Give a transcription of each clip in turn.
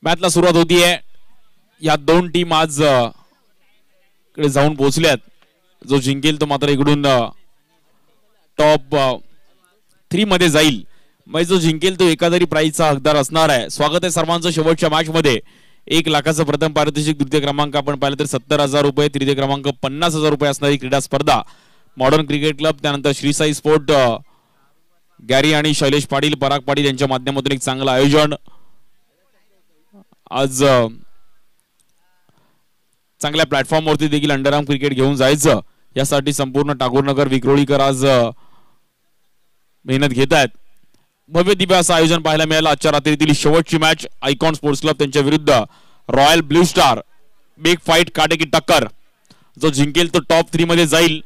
मॅचला सुरुवात होतीये. या दोन टीम आज कडे जाऊन पोहोचल्यात. जो जिंकेल तो मात्र इकडून टॉप 3 मध्ये जाईल. मग जो जिंकेल तो एखादी प्राइजचा हकदार असणार आहे. स्वागत आहे सर्वांचं शेवटच्या मॅच मध्ये. 1 लाखाचं प्रथम पारितोषिक, द्वितीय क्रमांक आपण पाहिलं तर 70,000 रुपये, तृतीय क्रमांक 50,000 रुपये असणारी क्रीडा स्पर्धा मॉडर्न क्रिकेट क्लब, त्यानंतर श्री साई स्पोर्ट गॅरी आणि शैलेश पाटील पराग पाटील यांच्या माध्यमातून एक चांगलं आयोजन. आज चांगल्या प्लॅटफॉर्म वरती देखील अंडरआर्म क्रिकेट घेऊन जायचं यासाठी संपूर्ण टागोरनगर विक्रोळीकर आज मेहनत घेत आहेत. भव्य दिव्य असं आयोजन पाहायला मिळालं. आजच्या रात्रीतील शेवटची मॅच आयकॉन स्पोर्ट्स क्लब त्यांच्या विरुद्ध royal blue star. Big fight, काटेकी टक्कर. जो जिंकेल तो टॉप 3 मध्ये जाईल.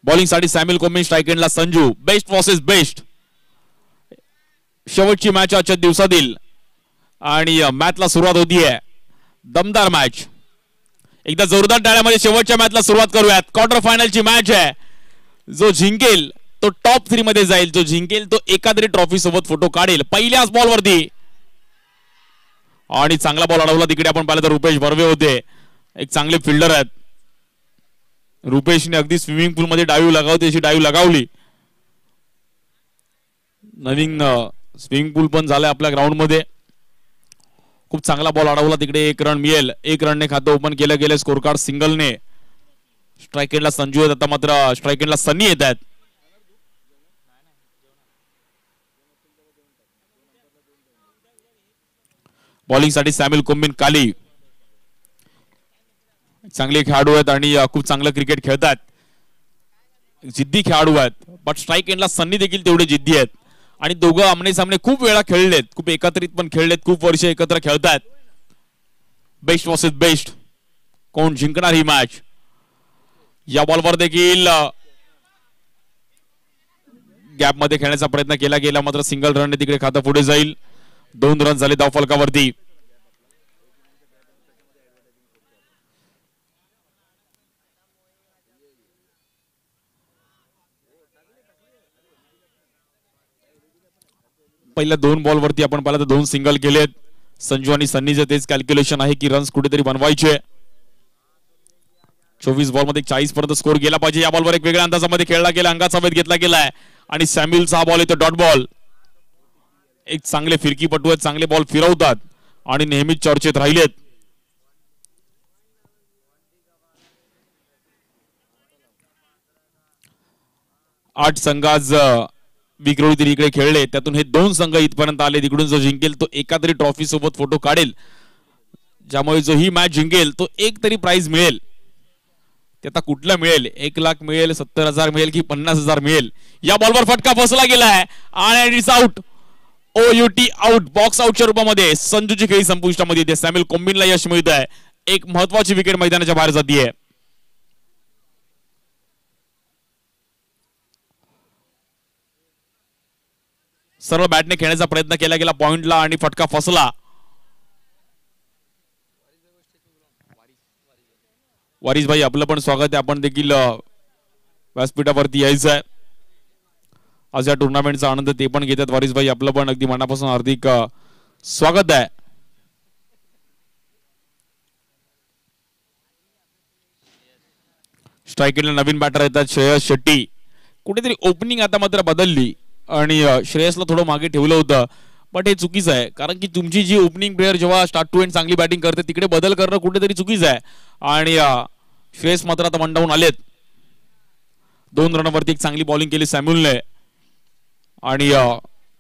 बॉलिंग साठी सॅम्युअल कोमिन, स्ट्राइक एंडला संजू. Best versus best. शेवटची मॅच आजच्या दिवसातील आणि मॅचला सुरुवात होतीये. दमदार मॅच. एकदा जोरदार टाळ्यामध्ये शेवटच्या मॅचला सुरुवात करूयात. क्वार्टर फायनलची मॅच आहे. जो जिंकेल तो टॉप 3 मध्ये जाईल. जो जिंकेल तो एखादी ट्रॉफी सोबत फोटो काढेल. पहिल्याच बॉल वरती आणि चांगला बॉल अडवला. तिकडे आपण पाहिलं तर रुपेश बर्वे होते. एक चांगले फिल्डर आहेत. रुपेशने अगदी स्विमिंग पूल मध्ये डाईव्ह लगावते अशी डाईव्ह लगावली. नवीन स्विमिंग पूल पण झालाय आपल्या ग्राउंड मध्ये. खूप चांगला बॉल अडवला. तिकडे 1 रन मिळेल. 1 रनने खातं ओपन केलं गेलं. Score card सिंगलने. स्ट्राइक एंडला संजू आहेत. आता मात्र स्ट्राइक एंडला सन्नी येत आहेत. बॉलिंग साठी सॅम्युअल कोमिन, काली. चांगले खेळाडू आहेत आणि खूप चांगलं क्रिकेट खेळतात. जिद्दी खेळाडू आहेत. बट स्ट्राइक एंडला सन्नी देखील तेवढे जिद्दी आहेत. आणि दोघं आमने सामने खूप वेळा खेळलेत. खूप एकत्रित पण खेळलेत. खूप वर्ष एकत्र खेळतात. Best versus best. कोण जिंकणार ही मॅच? या बॉलवर देखील गॅप मध्ये खेळण्याचा प्रयत्न केला गेला. मात्र सिंगल रनने तिकडे खातं पुढे जाईल. 2 रन झाले धावफलकावरती. पहिल्या 2 बॉल वरती आपण पाहिलं तर 2 सिंगल केलेत. संजू आणि सन्नीचे तेच कॅल्क्युलेशन आहे की रन्स कुठेतरी बनवायचे. 24 बॉल मध्ये 40 पर्यंत स्कोर गेला पाहिजे. या बॉलवर एक वेगळ्या अंदाजामध्ये खेळला गेला. अंगाचा वेध घेतला गेलाय आणि सॅम्युअलचा हा बॉल येतो डॉट बॉल. एक चांगले फिरकीपटू आहेत. चांगले बॉल फिरवतात आणि नेहमीच चर्चेत राहिलेत. आठ संघ आज विक्रोळी इकडे खेळले. त्यातून हे 2 संघ इथपर्यंत आले. तिकडून जो जिंकेल तो एखादी ट्रॉफी सोबत फोटो काढेल. ज्यामुळे जो ही मॅच जिंकेल तो एक तरी प्राइज मिळेल. ते आता कुठला मिळेल? 1 लाख मिळेल, 70,000 मिळेल की 50,000 मिळेल? या बॉलवर फटका फसला गेलाय आणि it's out. OUT out. Box आउटच्या रूपामध्ये संजूची खेळी संपुष्टामध्ये येते. सॅम्युअल कोमिनला यश मिळत आहे. एक महत्वाची विकेट मैदानाच्या बाहेर जातीये. सर्व बॅटने खेळण्याचा प्रयत्न केला गेला पॉइंटला आणि फटका फसला. वारिस भाई आपलं पण स्वागत आहे. आपण देखील व्यासपीठावरती यायचं आहे. आज या टुर्नामेंटचा आनंद ते पण घेतात. वारिस भाई आपलं पण अगदी मनापासून हार्दिक स्वागत आहे. स्ट्राइकरला नवीन बॅटर येतात श्रेयस शेट्टी. कुठेतरी ओपनिंग आता मात्र बदलली आणि श्रेयसला थोडं मागे ठेवलं होतं. बट हे चुकीचं आहे. कारण की तुमची जी ओपनिंग प्लेअर जेव्हा स्टार्ट टू एंड चांगली बॅटिंग करते तिकडे बदल करणं कुठेतरी चुकीचं आहे. आणि श्रेयस मात्र आता मंडावून आलेत. 2 रनवरती एक चांगली बॉलिंग केली सॅम्युअलने. आणि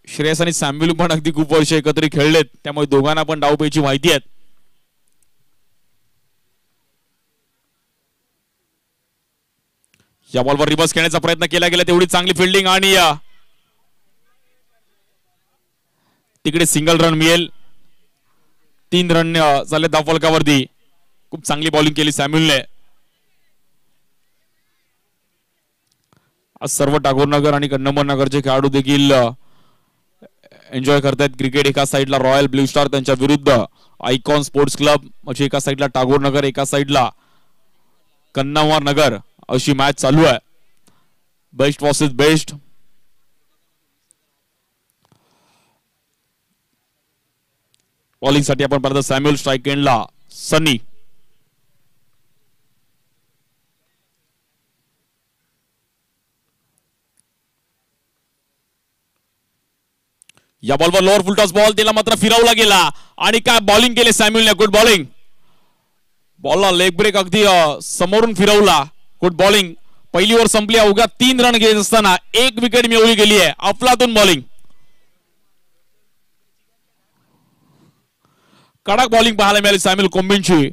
श्रेयस आणि सॅम्युअल पण अगदी खूप वर्ष एकत्र खेळलेत. त्यामुळे दोघांना पण डावपेची माहिती आहे. या बॉलवर रिव्हर्स खेळण्याचा प्रयत्न केला गेला. तेवढी चांगली फिल्डिंग आणि तिकडे सिंगल रन मिळेल. 3 रन झाले धावफलकावरती. खूप चांगली बॉलिंग केली सॅम्युअलने. आज सर्व टागोरनगर आणि कन्नमनगरचे खेळाडू देखील एन्जॉय करतायत क्रिकेट. एका साइडला रॉयल ब्लू स्टार त्यांच्या विरुद्ध आयकॉन स्पोर्ट्स क्लब, म्हणजे एका साईडला टागोर नगर, एका साईडला कन्नावार नगर अशी मॅच चालू आहे. Best versus best. बॉलिंग साठी आपण पाहतो सॅम्युअल, स्ट्राइक एंडला सनी. या बॉलवर लोअर फुलटॉस बॉल, त्याला मात्र फिरवला गेला आणि काय बॉलिंग केले सॅम्युअलने. Good bowling. बॉलला लेग ब्रेक अगदी समोरून फिरवला. Good bowling. पहिली ओव्हर संपली, अवघ्या 3 रन घेत असताना 1 विकेट मिळवली गेली आहे. अफलातून बॉलिंग. कडक बॉलिंग पाहायला मिळाली सॅम्युअल कोम्बिनची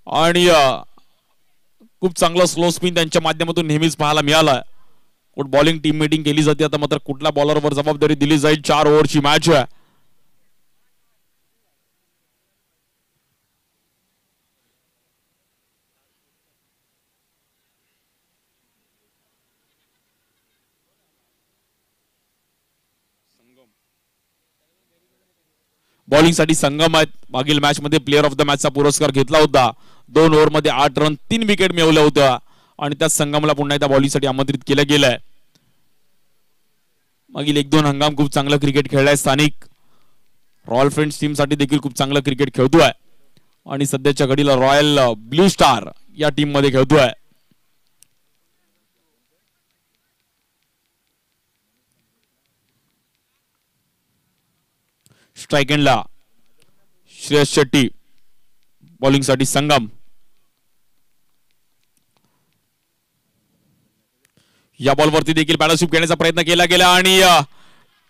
आणि खूप चांगला स्लो स्पिन त्यांच्या माध्यमातून नेहमीच पाहायला मिळाला. Good bowling. टीम मीटिंग केली जाते आता मात्र कुठल्या बॉलरवर जबाबदारी दिली जाईल. 4 ओव्हरची मॅच आहे. बॉलिंग साठी संगम आहेत. मागील मॅच मध्ये प्लेअर ऑफ द मॅचचा पुरस्कार घेतला होता. 2 ओव्हर मध्ये 8 रन 3 विकेट मिळवल्या होत्या आणि त्या संगमला पुन्हा एकदा बॉलिंग साठी आमंत्रित केलं गेलंय. मागील 1-2 हंगाम खूप चांगलं क्रिकेट खेळलाय. स्थानिक रॉयल फ्रेंड्स टीम साठी देखील खूप चांगलं क्रिकेट खेळतोय आणि सध्याच्या घडीला रॉयल ब्लू स्टार या टीम मध्ये खेळतोय. स्ट्राइक एंडला श्रेयस शेट्टी, बॉलिंग साठी संगम. या बॉलवरती देखील पार्टनरशिप घेण्याचा प्रयत्न केला गेला आणि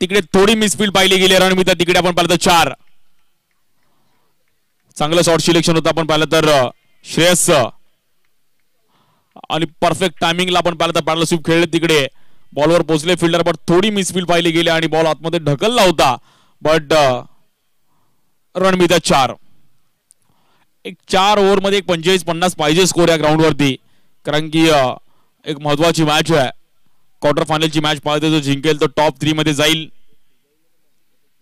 तिकडे थोडी मिसफील्ड पाहिली गेली. रणमिता तिकडे आपण पाहिलं तर 4. चांगलं शॉर्ट सिलेक्शन होतं आपण पाहिलं तर श्रेयस आणि परफेक्ट टायमिंगला आपण पाहिलं तर पार्टनरशिप खेळले. तिकडे बॉलवर पोहोचले फिल्डर, बट थोडी मिसफील्ड पाहिली गेली आणि बॉल आतमध्ये ढकलला होता. बट रणमिता 4. एक 4 ओव्हर मध्ये 45-50 पाहिजे स्कोर या ग्राउंड वरती, कारण की एक महत्वाची मॅच आहे. क्वार्टर फायनलची मॅच पाहतो जो जिंकेल तो टॉप 3 मध्ये जाईल.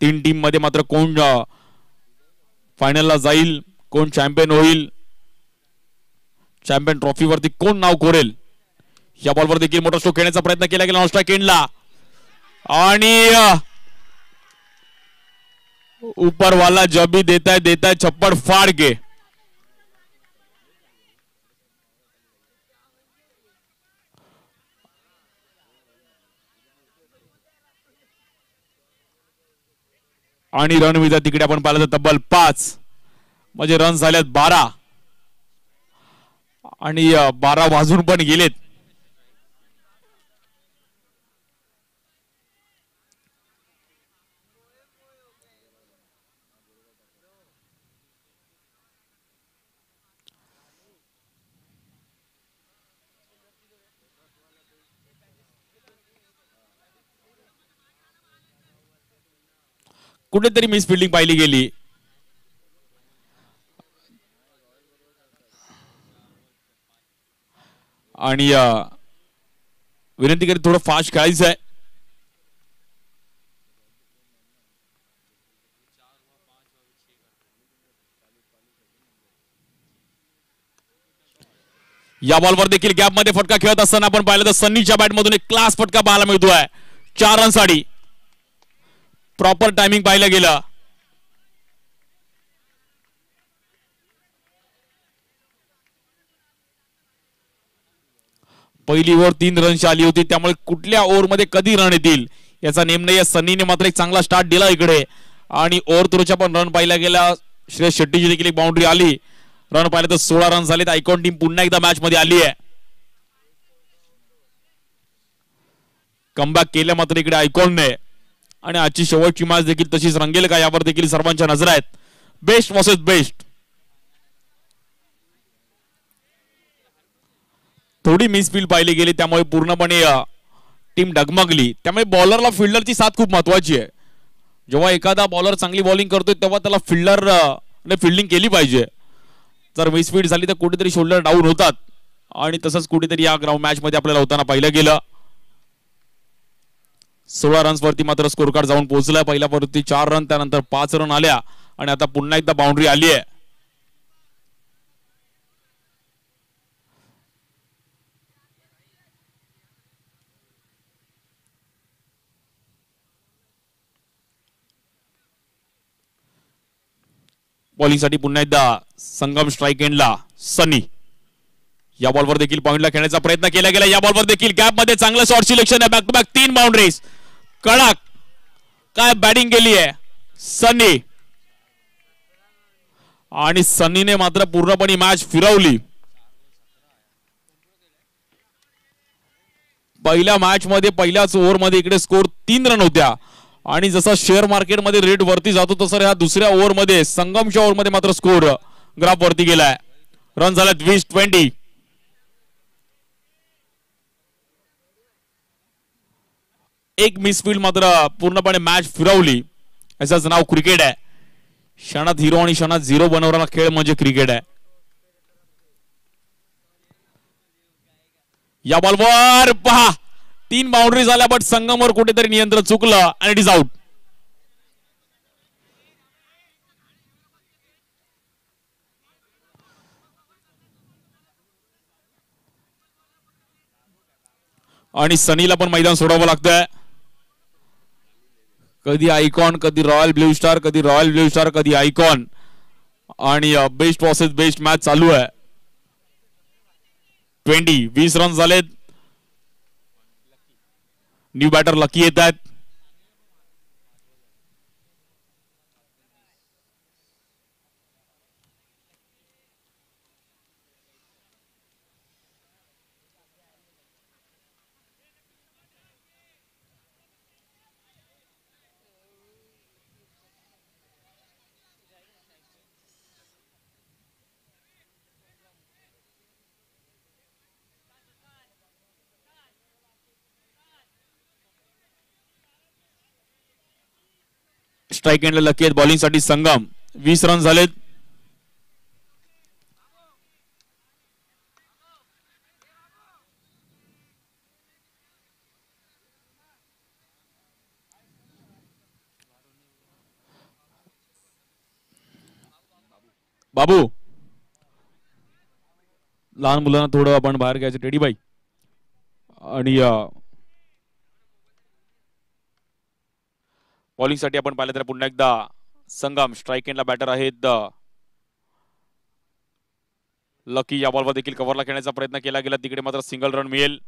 3 टीम मध्ये मात्र कोण फायनलला जाईल, कोण चॅम्पियन होईल, चॅम्पियन ट्रॉफी वरती कोण नाव कोरेल. या बॉलवर देखील मोठा स्ट्रोक खेळण्याचा प्रयत्न केला गेला स्ट्राइक एंडला आणि ऊपर वाला जब भी देता है छप्पड़ फाड़ के. आणि रणविधा तिकडे आपण पाहिलं तर तब्बल 5 म्हणजे रन झाल्यात 12 आणि 12 वाजून पण गेलेत. कुठेतरी मिस फिल्डिंग पाहिली गेली आणि विनंती करी थोडं फास्ट खेळायचं आहे. या बॉलवर देखील गॅप मध्ये फटका खेळत असताना आपण पाहिलं तर सन्नीच्या बॅटमधून एक क्लास फटका पाहायला मिळतोय. 4 रन साठी प्रॉपर टायमिंग पाहिलं गेलं. पहिली ओव्हर 3 रनची आली होती, त्यामुळे कुठल्या ओव्हर मध्ये कधी रन येतील याचा नेम नाही. सन्नीने मात्र एक चांगला स्टार्ट दिला इकडे आणि ओव्हर थ्रोच्या पण रन पाहिला गेला. श्रेयस शेट्टीची देखील एक बाउंड्री आली. रन पाहिलं तर 16 रन झालेत. आयकॉन टीम पुन्हा एकदा मॅच मध्ये आली आहे. कमबॅक केलं मात्र इकडे आयकॉनने आणि आजची शेवटची मॅच देखील तशीच रंगेल का यावर देखील सर्वांच्या नजर आहेत. Best versus best. थोडी मिसफील्ड पाहिली गेली त्यामुळे पूर्णपणे टीम डगमगली. त्यामुळे बॉलरला फिल्डरची साथ खूप महत्वाची आहे. जेव्हा एखादा बॉलर चांगली बॉलिंग करतोय तेव्हा त्याला फिल्डरने फिल्डिंग केली पाहिजे. जर मिसफील्ड झाली तर कुठेतरी शोल्डर डाऊन होतात आणि तसंच कुठेतरी या ग्राउंड मॅच मध्ये आपल्याला होताना पाहिलं गेलं. 16 रन्स वरती मात्र स्कोर कार्ड जाऊन पोहोचला. पहिल्या वरती 4 रन, त्यानंतर 5 रन आल्या आणि आता पुन्हा एकदा बाउंड्री आली आहे. बॉलिंगसाठी पुन्हा एकदा संगम स्ट्राइक एंडला सनी. या बॉलवर देखील पॉइंटला खेळण्याचा प्रयत्न केला गेला. या बॉलवर देखील गॅप मध्ये चांगलं शॉट सिलेक्शन आहे. Back to back 3 boundaries. कडक काय बॅटिंग केली आहे सनी. आणि सनीने मात्र पूर्णपणे मॅच फिरवली. पहिल्या मॅच मध्ये पहिल्याच ओव्हर मध्ये इकडे स्कोर 3 रन होत्या. आणि जसा शेअर मार्केट मध्ये रेट वरती जातो तसं ह्या दुसऱ्या ओव्हर मध्ये संगमच्या ओव्हर मध्ये मात्र स्कोर ग्राफ वरती गेलाय. रन झालेत 20-20. एक मिसफील्ड मात्र पूर्णपणे मॅच फिरवली. याच नाव क्रिकेट आहे. क्षणात हिरो आणि क्षणात झिरो बनवणारा खेळ म्हणजे क्रिकेट आहे. या बॉलवर पहा 3 बाउंड्री झाल्या बट संगमवर कुठेतरी नियंत्रण चुकलं आणि इट इज आउट. आणि सनीला पण मैदान सोडावं लागतंय. कधी आयकॉन, कधी रॉयल ब्ल्यू स्टार, कधी रॉयल ब्ल्यू स्टार, कधी आयकॉन. आणि बेस्ट वर्सेस बेस्ट मॅच चालू आहे. 20 रन झालेत. न्यू बॅटर लकी येत आहेत. स्ट्राइक एंडला लकी आहेत. बॉलिंग साठी संगम. 20 रन झालेत. बाबू लहान मुलांना थोडं आपण बाहेर घ्यायचं. टेडी बाई. आणि बॉलिंग साठी आपण पाहिलं तर पुन्हा एकदा संगम. स्ट्राइक एंडला बॅटर आहेत लकी. या बॉलवर देखील कव्हरला खेळण्याचा प्रयत्न केला गेला. तिकडे मात्र सिंगल रन मिळेल.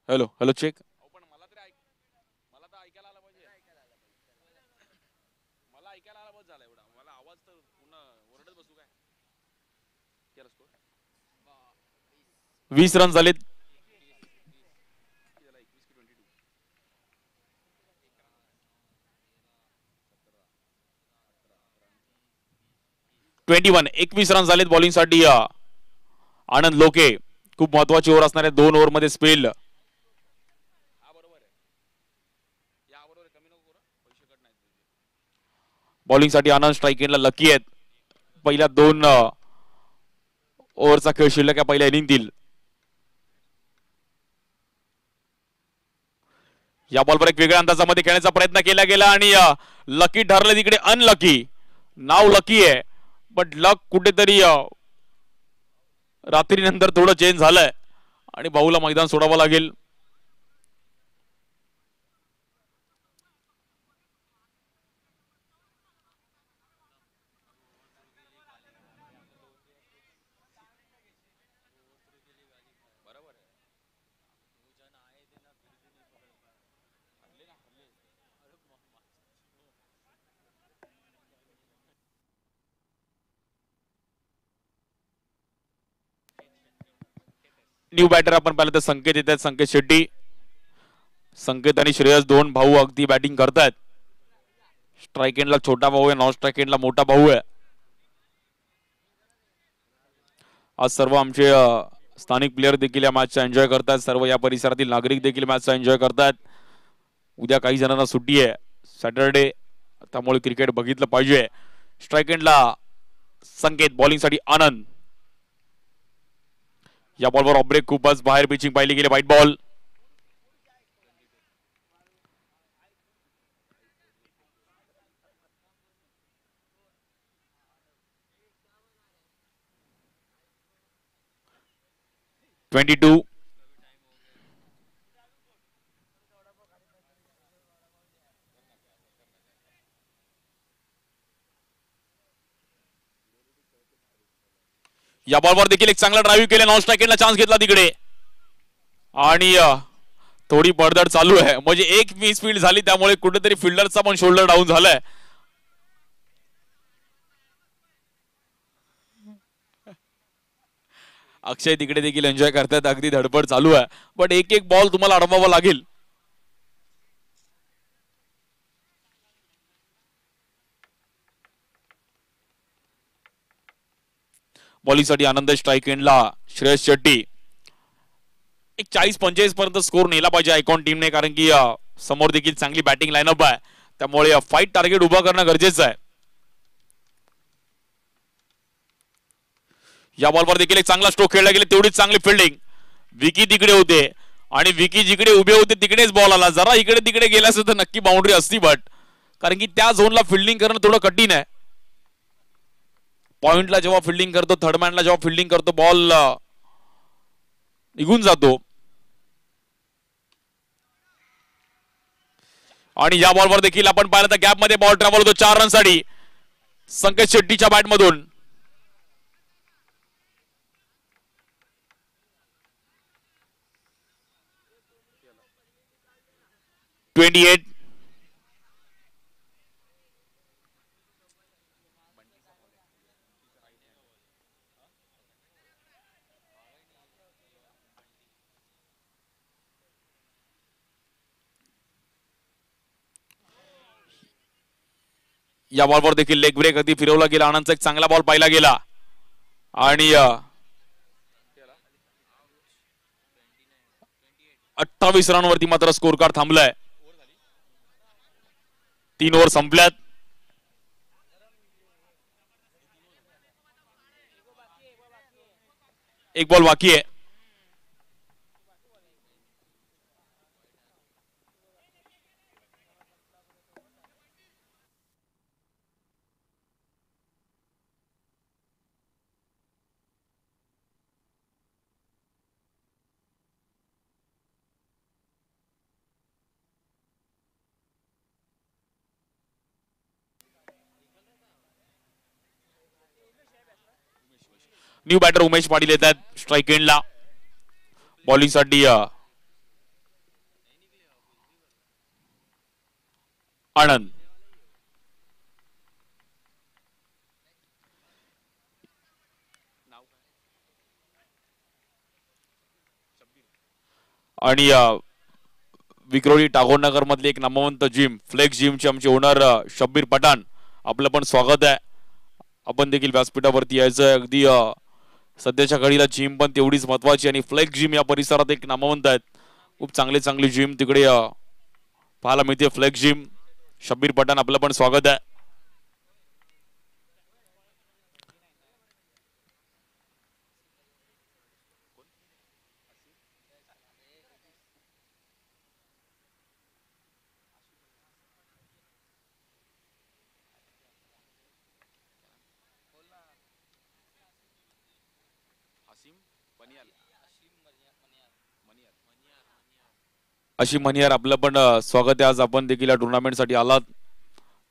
Hello hello check. वीस रन झालेत. वन 21 रन झालेत बॉलिंग साठी आनंद लोके. खूप महत्वाची ओव्हर असणाऱ्या 2 ओव्हर मध्ये स्पेल. बॉलिंग साठी आनंद. स्ट्राइक एंडला लकी आहेत. पहिल्या 2 ओव्हरचा खेळ शिल्लक आहे पहिल्या इनिंगतील. या बॉलवर एक वेगळ्या अंदाजामध्ये खेळण्याचा प्रयत्न केला गेला आणि लकी ठरलं तिकडे अनलकी. नाव लकी आहे बट लक कुठेतरी रात्रीनंतर थोडं चेंज झालंय आणि भाऊला मैदान सोडावं लागेल. न्यू बॅटर आपण पाहिलं तर संकेत येत आहेत. संकेत शेट्टी. संकेत आणि श्रेयस 2 भाऊ अगदी बॅटिंग करतायत. स्ट्राइक एंडला छोटा भाऊ आहे. नॉन स्ट्राइक एंडला मोठा भाऊ आहे. आज सर्व आमचे स्थानिक प्लेयर देखील या मॅचचा एन्जॉय करतात, सर्व या परिसरातील नागरिक देखील मॅचचा एन्जॉय करतात. उद्या काही जणांना सुट्टी आहे, सॅटरडे, त्यामुळे क्रिकेट बघितलं पाहिजे. स्ट्राईक एंडला संकेत, बॉलिंगसाठी आनंद. या बॉलवर ऑफ ब्रेक, खूपच बाहेर पिचिंग पाहिली गेली, व्हाईट बॉल. (22) या बॉलवर देखील एक चांगला ड्राईव्ह केला, नॉन स्ट्राईकला चान्स घेतला तिकडे आणि थोडी पडझड चालू आहे. म्हणजे एक मिसफील्ड झाली, त्यामुळे कुठेतरी फिल्डरचा पण शोल्डर डाऊन झालाय. अक्षय तिकडे देखील एन्जॉय करतात, अगदी धडपड चालू आहे, पण एक एक बॉल तुम्हाला अडवावा लागेल. बॉलिंगसाठी आनंद, स्ट्राईक एंडला श्रेयस शेट्टी. एक 40-45 पर्यंत स्कोर नेला पाहिजे आयकॉन टीमने, कारण की समोर देखील चांगली बॅटिंग लाईनअप आहे, त्यामुळे फाईट टार्गेट उभा करणं गरजेचं आहे. या बॉलवर देखील एक चांगला स्ट्रोक खेळला गेला, तेवढीच चांगली फिल्डिंग. विकी तिकडे होते आणि विकी जिकडे उभे होते तिकडेच बॉल आला. जरा इकडे तिकडे गेला असं तर नक्की बाउंड्री असती, बट कारण की त्या झोनला फिल्डिंग करणं थोडं कठीण आहे. पॉइंटला जेव्हा फिल्डिंग करतो, थर्ड मॅनला जेव्हा फिल्डिंग करतो, बॉल निघून जातो. आणि या बॉलवर देखील आपण पाहिलं तर गॅप मध्ये बॉल ट्रॅव्हल होतो 4 रनसाठी संकेत शेट्टीच्या बॅटमधून. (28) या बॉलवर देखील लेग ब्रेक अगदी फिरवला गेला. आनंदचा एक चांगला बॉल पाहिला गेला आणि 28 रनवरती मात्र स्कोर कार्ड थांबलाय. 3 ओव्हर संपल्यात. एक बॉल बाकी आहे. न्यू बॅटर उमेश पाटील येतात स्ट्राईक एंडला. बॉलिंगसाठी आनंद. आणि विक्रोळी टागोरनगर मधली एक नामवंत जिम फ्लेक्स जिमचे आमचे ओनर शब्बीर पठाण, आपलं पण स्वागत आहे. आपण देखील व्यासपीठावरती यायचं. अगदी सध्याच्या घडीला जिम पण तेवढीच महत्वाची आणि फ्लेक्स जिम या परिसरात एक नामवंत आहेत. खूप चांगली जिम तिकडे पाहायला मिळते. फ्लेक्स जिम, शब्बीर पठाण, आपलं पण स्वागत आहे. अशी मनियार, आपलं पण स्वागत आहे. आज आपण देखील या टुर्नामेंटसाठी आलात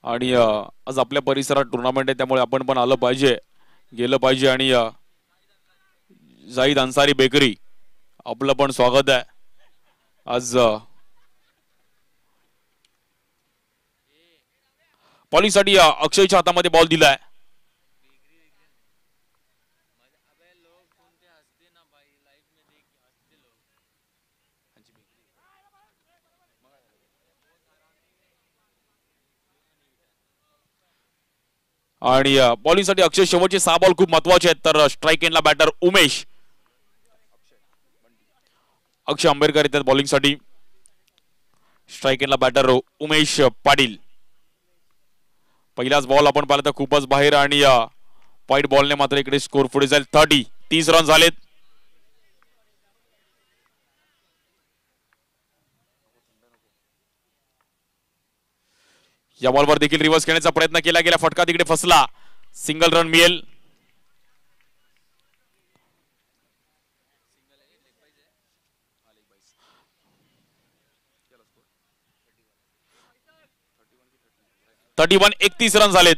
आणि आज आपल्या परिसरात टुर्नामेंट आहे, त्यामुळे आपण पण आलं पाहिजे, गेलं पाहिजे. आणि जाहीद अन्सारी बेकरी, आपलं पण स्वागत आहे. आज बॉलिंगसाठी अक्षयच्या हातामध्ये बॉल दिलाय. आणि बॉलिंगसाठी अक्षय शेवटचे 6 बॉल खूप महत्वाचे आहेत. तर स्ट्राईक एंडला बॅटर उमेश, अक्षय आंबेडकर येतात बॉलिंगसाठी. स्ट्राईक एंडला बॅटर उमेश पाटील. पहिलाच बॉल आपण पाहिला तर खूपच बाहेर आणि व्हाईट बॉलने मात्र इकडे स्कोर पुढे जाईल. 30 रन झालेत. या बॉलवर देखील रिव्हर्स खेळण्याचा प्रयत्न केला गेला, फटका तिकडे फसला. सिंगल रन मिळेल. थर्टी 31 रन झालेत.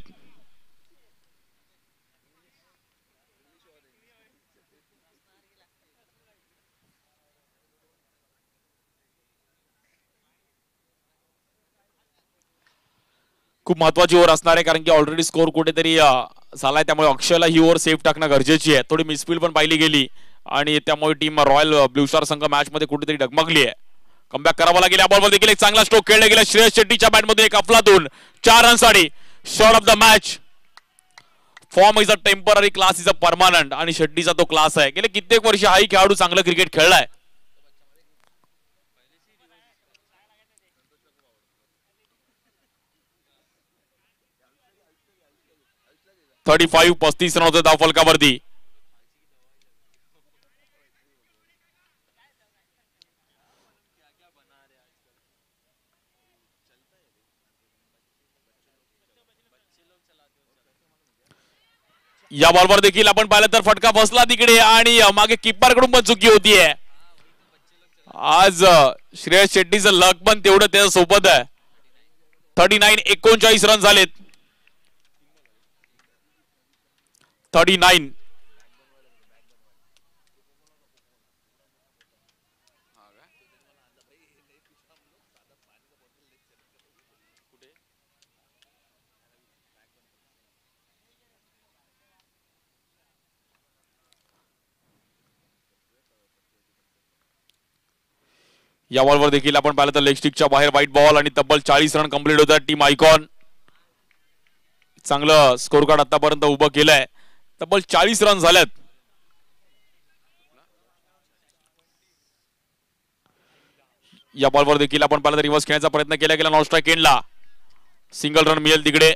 खूप महत्वाची ओव्हर असणार आहे, कारण की ऑलरेडी स्कोर कुठेतरी झालाय, त्यामुळे अक्षयला ही ओव्हर सेफ टाकणं गरजेची आहे. थोडी मिसफील्ड पण पाहिली गेली आणि त्यामुळे टीम रॉयल ब्लू स्टार संघ मॅच मध्ये कुठेतरी डगमगली आहे. कमबॅक करावा लागेल. या बॉलवर देखील एक चांगला स्ट्रोक खेळला गेला. श्रेयस शेट्टीच्या बॅटमध्ये एक अफलातून 4 रनसाठी shot of the match. Form is a temporary, class is a permanent, आणि शेट्टीचा तो क्लास आहे. गेले कित्येक वर्ष हाही खेळाडू चांगलं क्रिकेट खेळलाय. 35 रन होते धाव फलकावरती. या बॉलवर देखील आपण पाहिलं तर फटका फसला तिकडे आणि मागे कीपर कडून पण चुकी होतीये. आज श्रेयस शेट्टीचं लक पण तेवढं त्याच्या सोबत आहे. 39 रन झालेत. 39. या बॉलवर देखील आपण पाहिलं तर लेग स्टिकच्या बाहेर व्हाईट बॉल आणि तब्बल 40 रन कंप्लीट होतात. टीम आयकॉन चांगलं स्कोर कार्ड आतापर्यंत उभं केलंय. तब्बल 40 रन झाल्यात. या बॉलवर देखील आपण पाहिलं तर रिव्हर्स खेळण्याचा प्रयत्न केला गेला. नॉन स्ट्राईक एंडला सिंगल रन मिळेल तिकडे.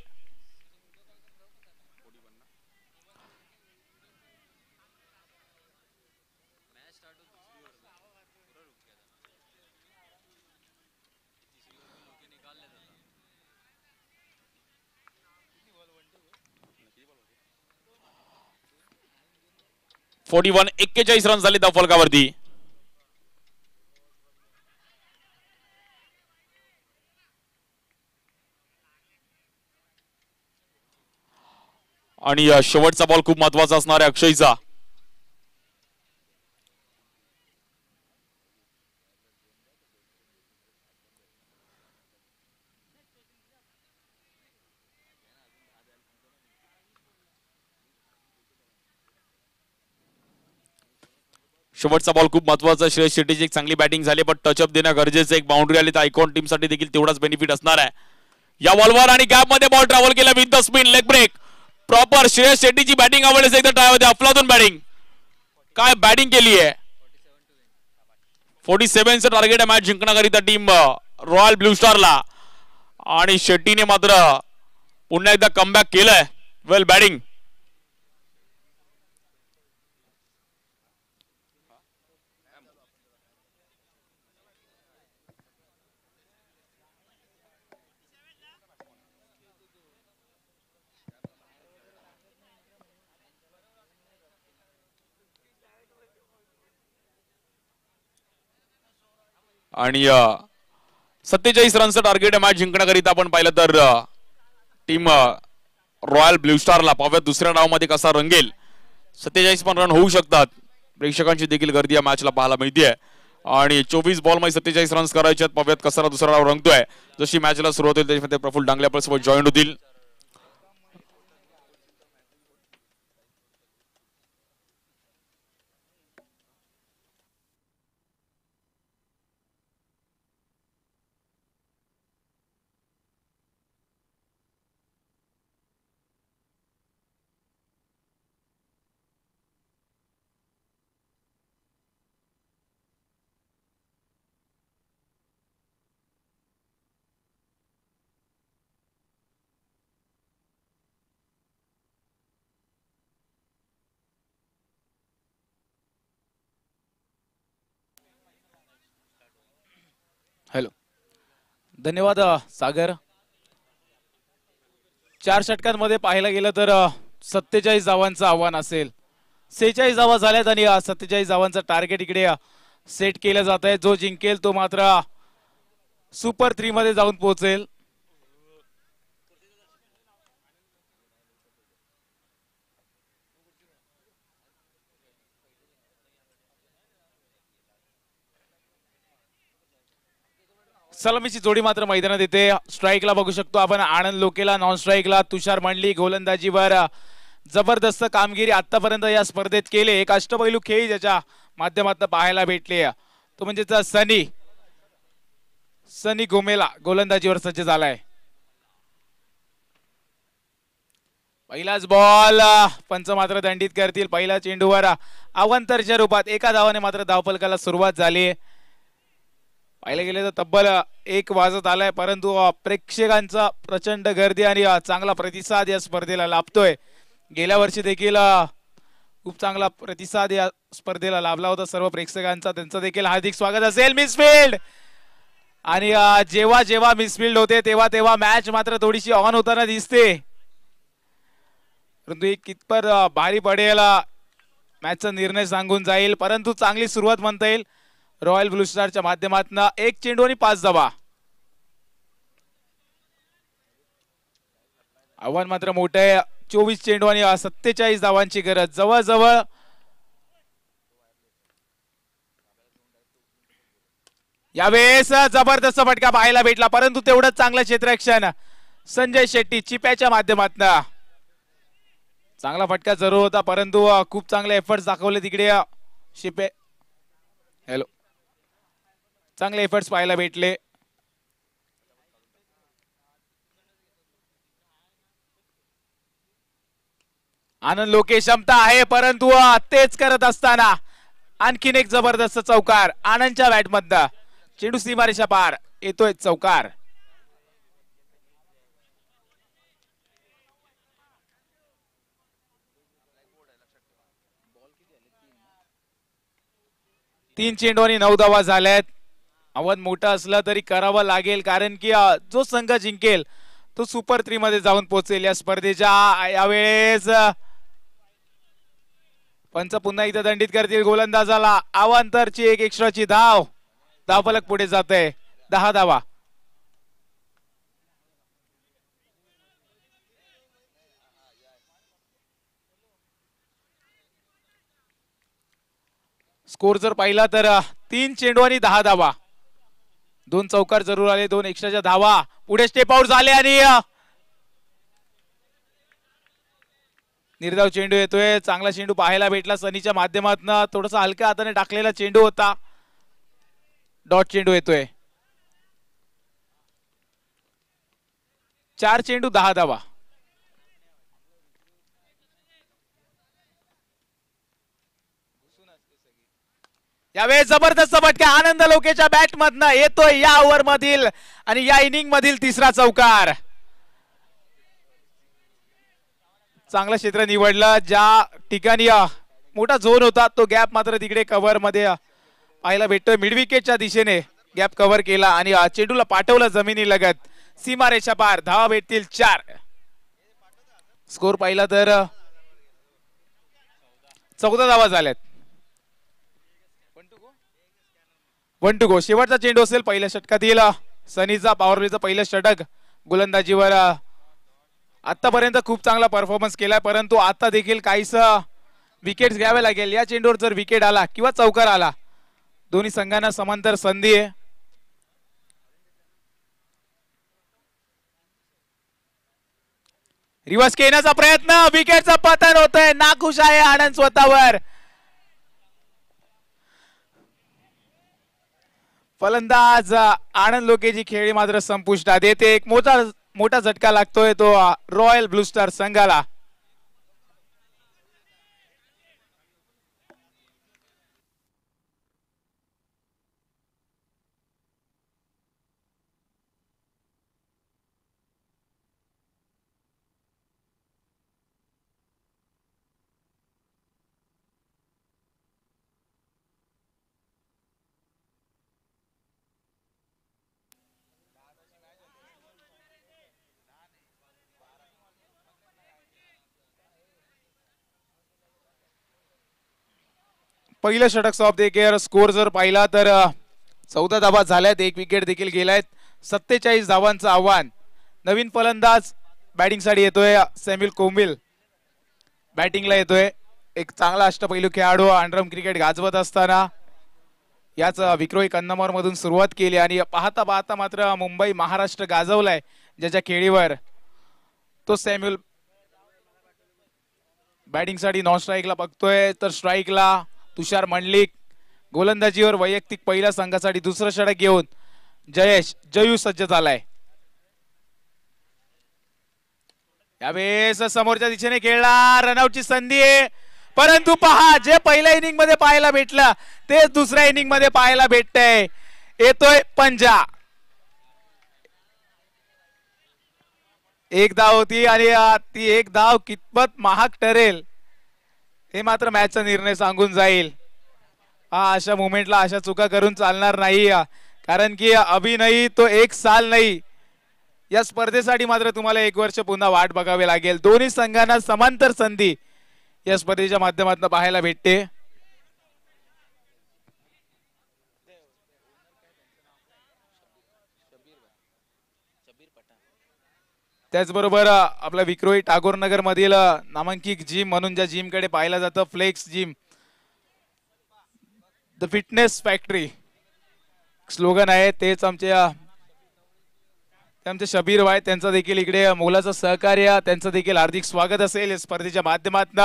फोर्टी 41 रन झाले धाव फलकावरती. आणि शेवटचा बॉल खूप महत्वाचा असणार आहे अक्षयचा. शेवटचा बॉल खूप महत्वाचा. श्रेयस शेट्टीची एक चांगली बॅटिंग झाली, पण टचअप देणं गरजेचं. एक बाउंड्री आली तर आयकॉन टीम साठी देखील तेवढाच बेनिफिट असणार आहे. या बॉलवर आणि गॅप मध्ये बॉल ट्रॅव्हल केला with the spin leg break. Proper Shreyas शेट्टीची बॅटिंग आवडलीच एकदा ट्राय होते. अफलातून बॅटिंग, काय बॅटिंग केली आहे. 47चं टार्गेट आहे मॅच जिंकण्याकरिता टीम रॉयल ब्लू स्टारला, आणि शेट्टीने मात्र पुन्हा एकदा कमबॅक केलंय. Well batting. आणि 47 रनचं टार्गेट आहे मॅच जिंकण्याकरिता. आपण पाहिलं तर टीम रॉयल ब्लू स्टारला पाहूयात दुसऱ्या डावामध्ये कसा रंगेल. 47 पण रन होऊ शकतात. प्रेक्षकांची देखील गर्दी या मॅचला पाहायला मिळते. आणि 24 बॉल मध्ये 47 रन्स करायचे आहेत. पाहूयात कसा दुसरा डाव रंगतोय. जशी मॅचला सुरुवात होईल त्याच्यामध्ये प्रफुल्ल डांगले आपल्यासोबत जॉईन होतील. धन्यवाद सागर. 4 षटकांमध्ये पाहायला गेलं तर 47 धावांचं आव्हान असेल. 46 धावा झाल्यात आणि 47 धावांचं टार्गेट इकडे सेट केलं जात आहे. जो जिंकेल तो मात्र सुपर 3 मध्ये जाऊन पोहोचेल. सलामीची जोडी मात्र मैदानात येते. स्ट्राईकला बघू शकतो आपण आनंद लोकेला, नॉन स्ट्राईकला तुषार मंडली. गोलंदाजीवर जबरदस्त कामगिरी आतापर्यंत या स्पर्धेत केले. एक अष्टपैलू खेळ ज्याच्या माध्यमातून पाहायला भेटले तो म्हणजे सनी गोमेला गोलंदाजीवर सज्ज झालाय. पहिलाच बॉल पंच मात्र दंडित करतील. पहिला चेंडूवर अवंतरच्या रूपात एका धावाने मात्र धावफलकाला सुरुवात झाली. पाहिलं गेले तर तब्बल 1 वाजत आलाय, परंतु प्रेक्षकांचा प्रचंड गर्दी आणि चांगला प्रतिसाद या स्पर्धेला लाभतोय. गेल्या वर्षी देखील खूप चांगला प्रतिसाद या स्पर्धेला लाभला होता सर्व प्रेक्षकांचा. त्यांचं देखील हार्दिक स्वागत असेल. मिसफील्ड आणि जेव्हा जेव्हा मिसफील्ड होते तेव्हा तेव्हा मॅच मात्र थोडीशी ऑन होताना दिसते, परंतु एक कितपर भारी पडेल मॅचचा निर्णय सांगून जाईल. परंतु चांगली सुरुवात म्हणता येईल रॉयल ब्लू स्टारच्या माध्यमातून. 1 चेंडू आणि 5 धावा. आव्हान मात्र मोठं आहे. 24 चेंडू आणि 47 धावांची गरज. जवळजवळ यावेळेस जबरदस्त फटका पाहायला भेटला, परंतु तेवढंच चांगलं क्षेत्ररक्षण संजय शेट्टी चिप्याच्या माध्यमातून. चांगला फटका जरूर होता, परंतु खूप चांगले एफर्ट्स दाखवले तिकडे शिपे. हॅलो, चांगले एफर्ट्स पाहायला भेटले. आनंद लोके क्षमता आहे, परंतु तेच करत असताना आणखीन एक जबरदस्त चौकार आनंदच्या बॅट मधनं. चेंडू सीमारेषा पार येतोय चौकार. तीन चेंडू आणि 9 धावा झाल्यात. आव्हान मोठं असलं तरी करावं लागेल, कारण की जो संघ जिंकेल तो सुपर 3 मध्ये जाऊन पोहोचेल या स्पर्धेच्या. यावेळेस पंच पुन्हा इथं दंडित करतील गोलंदाजाला. अवांतरची एक एक्स्ट्राची धाव. धावफलक पुढे जात आहे. 10 धावा. स्कोर जर पाहिला तर 3 चेंडू आणि 10 धावा. 2 चौकार जरूर आले, 2 एक्स्ट्राच्या धावा. पुढे स्टेप आउट झाले आणि निर्धाव चेंडू येतोय. चांगला चेंडू पाहायला भेटला सनीच्या माध्यमातून. थोडासा हलक्या हाताने टाकलेला चेंडू होता. डॉट चेंडू येतोय. 4 चेंडू 10 धावा. यावेळेस जबरदस्त फटका आनंद लोकेच्या बॅट मधनं येतोय या ओव्हर मधील आणि या इनिंग मधील तिसरा चौकार. चांगलं क्षेत्र निवडलं. ज्या ठिकाणी मोठा झोन होता तो गॅप मात्र तिकडे कव्हर मध्ये पाहायला भेटतोय. मिड विकेटच्या दिशेने गॅप कव्हर केला आणि चेंडूला पाठवलं जमिनी लगत. सीमारेषा पार. धावा भेटतील 4. स्कोर पाहिला तर 14 धावा झाल्यात. 1 टू गो. शेवटचा चेंडू असेल पहिल्या षटकातील सनीचा. पॉवर प्लेचं पहिलं षटक. गोलंदाजीवर आतापर्यंत खूप चांगला परफॉर्मन्स केलाय, परंतु आता देखील काहीस विकेट्स घ्यावे लागेल. या चेंडूवर जर विकेट आला किंवा चौकार आला, दोन्ही संघांना समांतर संधी आहे. रिव्हर्स घेण्याचा प्रयत्न. विकेटचं पतन होतंय. नाखुश आहे आनंद स्वतःवर. फलंदाज आनंद लोकेची खेळी मात्र संपुष्टात येते. एक मोठा झटका लागतोय तो रॉयल ब्लू स्टार संघाला. पहिलं षटक सॉफ्ट देखील स्कोर जर पाहिला तर 14 धावा झाल्यात, एक विकेट देखील गेलायत. 47 धावांचं आव्हान. नवीन फलंदाज बॅटिंगसाठी येतोय सॅम्युअल कोमिल बॅटिंगला येतोय. एक चांगला अष्टपैलू खेळाडू अंडरम क्रिकेट गाजवत असताना याच विक्रोळी कन्नमोर मधून सुरुवात केली आणि पाहता पाहता मात्र मुंबई महाराष्ट्र गाजवलाय ज्याच्या खेळीवर. तो सॅम्युअल बॅटिंगसाठी नॉन स्ट्राईकला बघतोय तर स्ट्राईकला तुषार मंडलिक. गोलंदाजीवर वैयक्तिक पहिल्या संघासाठी दुसरं षटक घेऊन जयू सज्ज झालाय. यावेळेस समोरच्या दिशेने खेळला, रनआउटची संधी आहे, परंतु पहा जे पहिल्या इनिंग मध्ये पाहायला भेटलं तेच दुसऱ्या इनिंग मध्ये पाहायला भेटतंय. येतोय पंजा. एक धाव होती आणि ती एक धाव कितपत महाग ठरेल हे मात्र मॅचचा निर्णय सांगून जाईल. अशा मोमेंटला अशा चुका करून चालणार नाही, कारण की अभी नाही तो एक साल नाही. या स्पर्धेसाठी मात्र तुम्हाला एक वर्ष पुन्हा वाट बघावी लागेल. दोन्ही संघांना समांतर संधी या स्पर्धेच्या माध्यमातून पाहायला भेटते. त्याचबरोबर आपल्या विक्रोळी टागोरनगर मधील नामांकित जिम म्हणून ज्या जिम कडे पाहिलं जातं flex gym, the fitness factory slogan आहे तेच आमचे शबीर भाई, त्यांचं देखील इकडे मोलाचं सहकार्य, त्यांचं देखील हार्दिक स्वागत असेल. स्पर्धेच्या माध्यमातून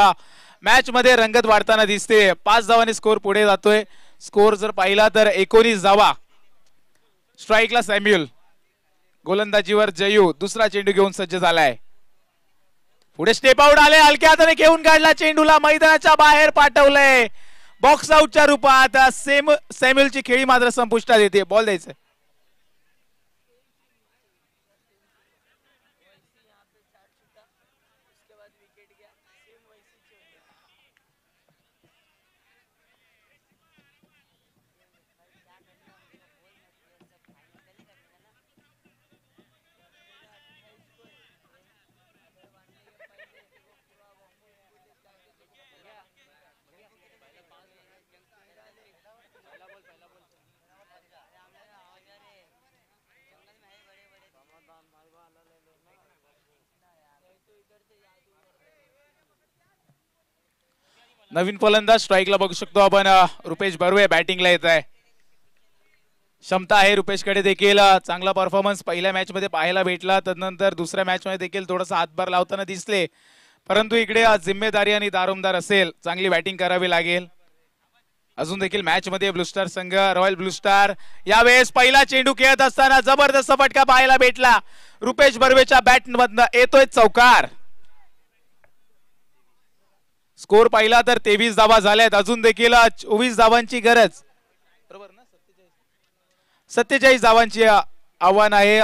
मॅच मध्ये रंगत वाढताना दिसते. 5 धावांनी स्कोर पुढे जातोय. स्कोर जर पाहिला तर 19 धावा. स्ट्राईकला सॅम्युअल, गोलंदाजीवर जयू दुसरा चेंडू घेऊन सज्ज झालाय. पुढे स्टेप आउट आले, हलक्या हाताने घेऊन काढला चेंडूला, मैदानाच्या बाहेर पाठवलंय. बॉक्स आउटच्या रूपात सॅम्युअलची खेळी मात्र संपुष्टात येते. बॉल द्यायचं. नवीन फलंदाज स्ट्राईकला बघू शकतो आपण रुपेश बर्वे बॅटिंगला येत आहे. क्षमता आहे रुपेशकडे देखील. चांगला परफॉर्मन्स पहिल्या मॅच मध्ये पाहायला भेटला, तदनंतर दुसऱ्या मॅच मध्ये देखील थोडासा हातभार लावताना दिसले, परंतु इकडे जिम्मेदारी आणि दारोमदार असेल, चांगली बॅटिंग करावी लागेल. अजून देखील मॅच मध्ये ब्लू स्टार संघ रॉयल ब्लू स्टार यावेळेस पहिला चेंडू खेळत असताना जबरदस्त फटका पाहायला भेटला. रुपेश बर्वेच्या बॅट मधनं येतोय चौकार. स्कोर पाहिला तर 23 धावा झाल्यात, अजून देखील 24 धावांची गरज. बरोबर ना, 47 धावांची आव्हान आहे.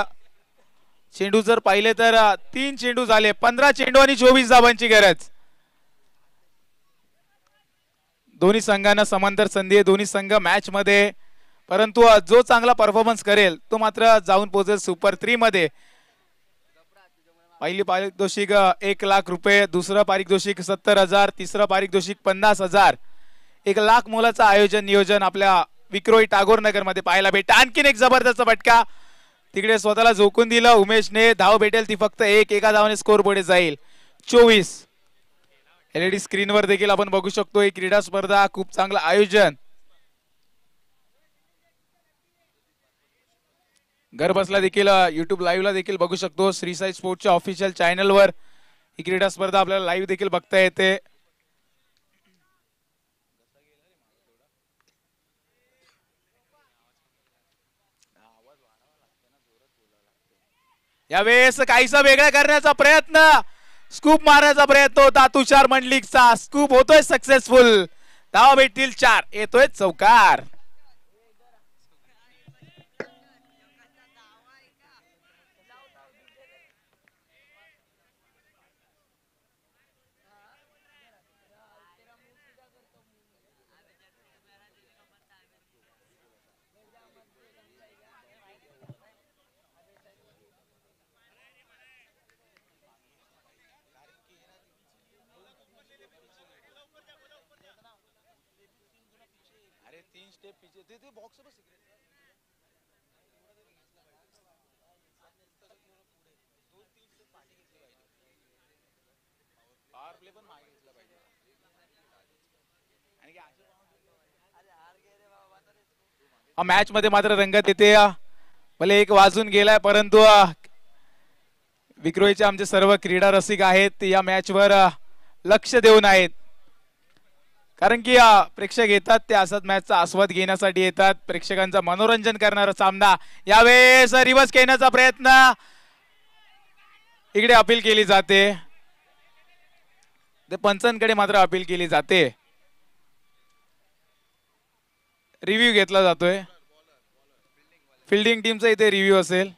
चेंडू जर पाहिले तर 3 चेंडू झाले, 15 चेंडू आणि 24 धावांची गरज. दोन्ही संघांना समांतर संधी आहे, दोन्ही संघ मॅच मध्ये, परंतु जो चांगला परफॉर्मन्स करेल तो मात्र जाऊन पोहोचेल सुपर 3 मध्ये. पहिली पारितोषिक 1 लाख रुपये, दुसरं पारितोषिक 70,000, तिसरं पारितोषिक 50,000. 1 लाख मोलाचं आयोजन नियोजन आपल्या विक्रोळी टागोरनगर मध्ये पाहायला भेटतं. आणखीन एक जबरदस्त फटका तिकडे स्वतःला झोकून दिलं उमेशने. धाव भेटेल ती फक्त एका धावाने स्कोर पुढे जाईल. 24. एलईडी स्क्रीनवर देखील आपण बघू शकतो ही क्रीडा स्पर्धा, खूप चांगलं आयोजन. घर बसला देखील युट्यूब लाईव्ह ला देखील बघू शकतो. श्री साई स्पोर्ट्सच्या ऑफिशियल चॅनलवर ही क्रीडा स्पर्धा आपल्याला लाईव्ह देखील बघता येते. यावेळेस काहीसा वेगळा करण्याचा प्रयत्न, स्कूप मारण्याचा प्रयत्न होता तुषार मंडलिकचा. स्कूप होतोय सक्सेसफुल. धावा भेटतील 4. येतोय चौकार. मॅच मध्ये मात्र रंगत येते. भले एक वाजून गेलाय परंतु विक्रोळीचे आमचे सर्व क्रीडा रसिक आहेत या मॅच वर लक्ष देऊन आहेत. कारण की प्रेक्षक येतात ते असत मॅचचा आस्वाद घेण्यासाठी येतात. प्रेक्षकांचं मनोरंजन करणारा सामना. यावेळेस रिव्हर्स खेळण्याचा प्रयत्न इकडे अपील केली जाते. ते पंचांकडे मात्र अपील केली जाते. रिव्ह्यू घेतला जातोय. फिल्डिंग टीमचा इथे रिव्ह्यू असेल.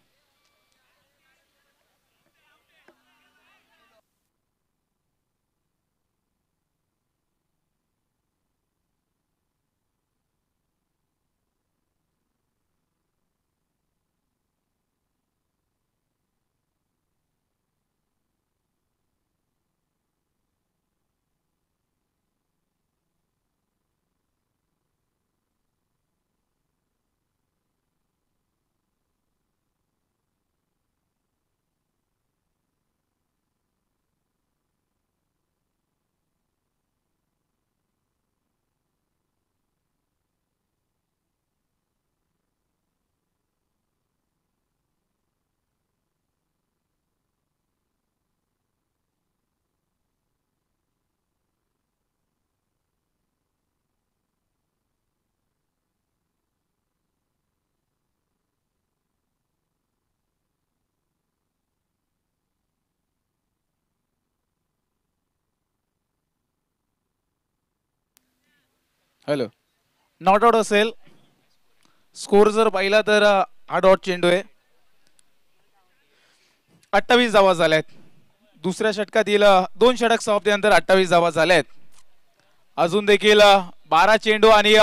हॅलो, नॉट आउट असेल. स्कोर जर पाहिला तर हा डॉट चेंडू आहे. 28 धावा झाल्यात. दुसऱ्या षटकातील 2 षटक समाप्तीनंतर 28 धावा झाल्यात. अजून देखील 12 चेंडू आणि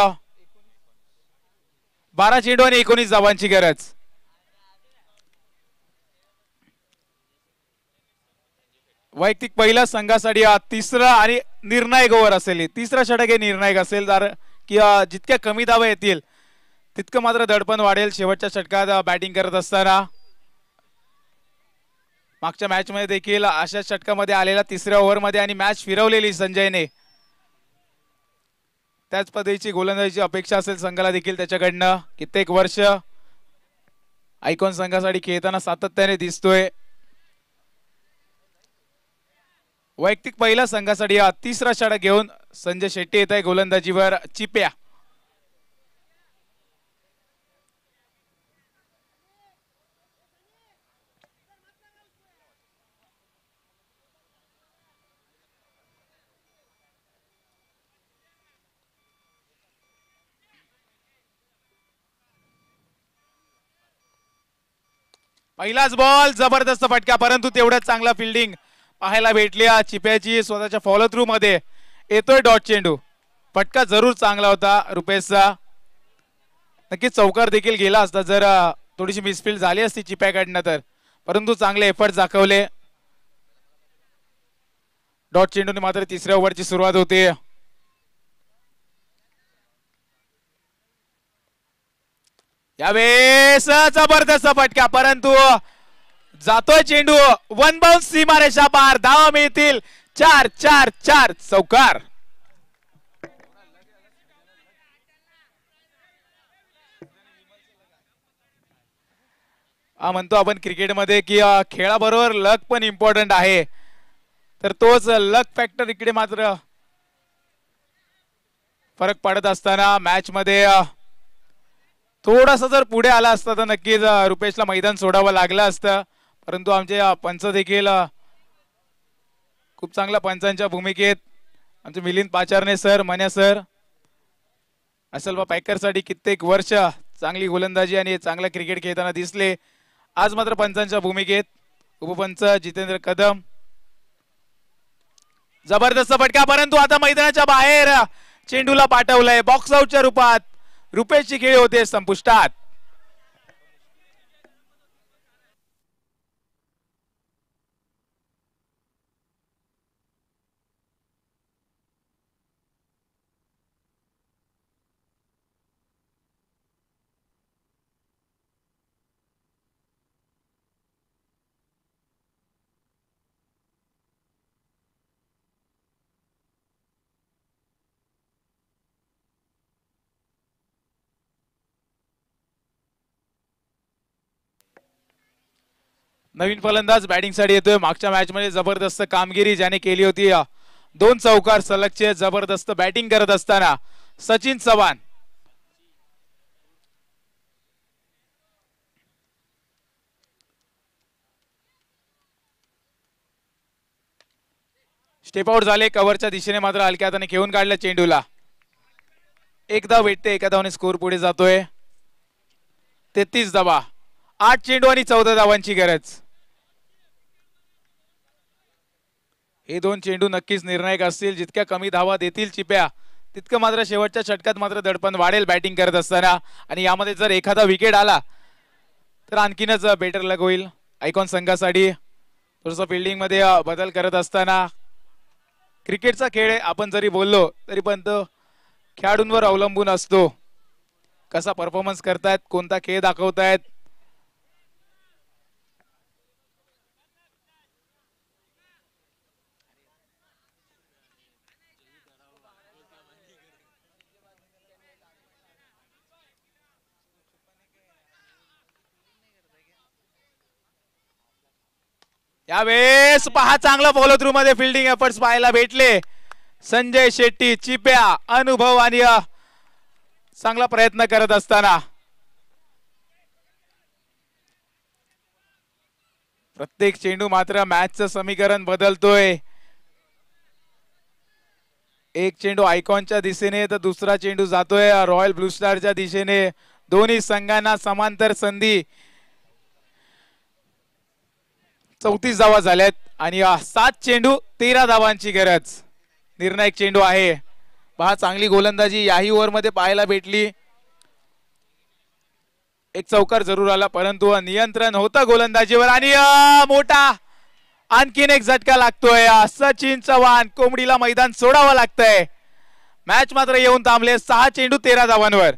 19 धावांची गरज. वैयक्तिक पहिला संघासाठी तिसरा आणि निर्णायक ओव्हर असेल. तिसरा षटक हे निर्णायक असेल. की जितक्या कमी धावा येतील तितकं मात्र दडपण वाढेल शेवटच्या षटकात बॅटिंग करत असताना. मागच्या मॅच मध्ये देखील अशा षटकामध्ये आलेला तिसऱ्या ओव्हरमध्ये आणि मॅच फिरवलेली संजयने. त्याच पद्धतीची गोलंदाजीची अपेक्षा असेल संघाला देखील त्याच्याकडनं. कित्येक वर्ष आयकॉन संघासाठी खेळताना सातत्याने दिसतोय. वैयक्तिक पहिला संघासाठी तिसरा षटक घेऊन संजय शेट्टी येत आहे गोलंदाजीवर. चिप्या पहिलाच बॉल जबरदस्त फटका परंतु तेवढ्याच चांगला फिल्डिंग पाहायला भेटली चिप्याची स्वतःच्या फॉलो थ्रू मध्ये. येतोय डॉट चेंडू. फटका जरूर चांगला होता रुपेशचा. नक्कीच चौकार देखील गेला असता जर थोडीशी मिसफील्ड झाली असती चिप्याकडनं तर. परंतु चांगले एफर्ट दाखवले. डॉट चेंडूने मात्र तिसऱ्या ओव्हरची सुरुवात होते. यावेळेस जबरदस्त फटका परंतु जातोय चेंडू वन बाउन्स सीमारेषा पार. धावा मिळतील 4-4-4 चौकार. म्हणतो आपण क्रिकेटमध्ये की खेळाबरोबर लक पण इम्पॉर्टंट आहे. तर तोच लक फॅक्टर इकडे मात्र फरक पडत असताना मॅच मध्ये थोडासा जर पुढे आला असता तर नक्कीच रुपेशला मैदान सोडावं लागलं असतं. परंतु आमचे पंच देखील खूप चांगल्या पंचांच्या भूमिकेत. आमचे मिलिंद पाचारणे सर, मन्या सर असेल पॅकर साठी कित्येक वर्ष चांगली गोलंदाजी आणि चांगला क्रिकेट खेळताना दिसले. आज मात्र पंचांच्या भूमिकेत उपपंच जितेंद्र कदम. जबरदस्त फटका परंतु आता मैदानाच्या बाहेर चेंडूला पाठवलंय. बॉक्स आउटच्या रूपात रुपेशची खेळी होते संपुष्टात. नवीन फलंदाज बॅटिंग साठी येतोय. मागच्या मॅच मध्ये जबरदस्त कामगिरी ज्याने केली होती, 2 चौकार सलगचे जबरदस्त बॅटिंग करत असताना सचिन चव्हाण. स्टेप आउट झाले. कव्हरच्या दिशेने मात्र हलक्या हाताने घेऊन काढलं चेंडूला. एक धाव भेटते. एका धावाने स्कोर पुढे जातोय. 33 धावा. 8 चेंडू आणि 14 धावांची गरज. हे 2 चेंडू नक्कीच निर्णायक असतील. जितक्या कमी धावा देतील चिप्या तितकं मात्र शेवटच्या षटकात मात्र दडपण वाढेल बॅटिंग करत असताना. आणि यामध्ये जर एखादा विकेट आला तर आणखीनच बेटर लक होईल आयकॉन संघासाठी. थोडंसं फिल्डिंग मध्ये बदल करत असताना क्रिकेटचा खेळ आहे, आपण जरी बोललो तरी पण तो खेळाडूंवर अवलंबून असतो. कसा परफॉर्मन्स करतायत, कोणता खेळ दाखवतायत. यावेळेस पहा चांगला फॉलो थ्रू मध्ये फिल्डिंग एफर्ट्स पाहायला भेटले. संजय शेट्टी, चिप्या, अनुभव आणि चांगला प्रयत्न करत असताना प्रत्येक चेंडू मात्र मॅचचं समीकरण बदलतोय. एक चेंडू आयकॉनच्या दिशेने तर दुसरा चेंडू जातोय रॉयल ब्लू स्टारच्या दिशेने. दोन्ही संघांना समांतर संधी. 34 धावा झाल्यात आणि 7 चेंडू 13 धावांची गरज. निर्णायक चेंडू आहे. पहा चांगली गोलंदाजी याही ओव्हर मध्ये पाहायला भेटली. एक चौकार जरूर आला परंतु नियंत्रण होतं गोलंदाजीवर आणि मोठा आणखीन एक झटका लागतोय. सचिन चव्हाण कोंबडीला मैदान सोडावं लागतंय. मॅच मात्र येऊन थांबले 6 चेंडू 13 धावांवर.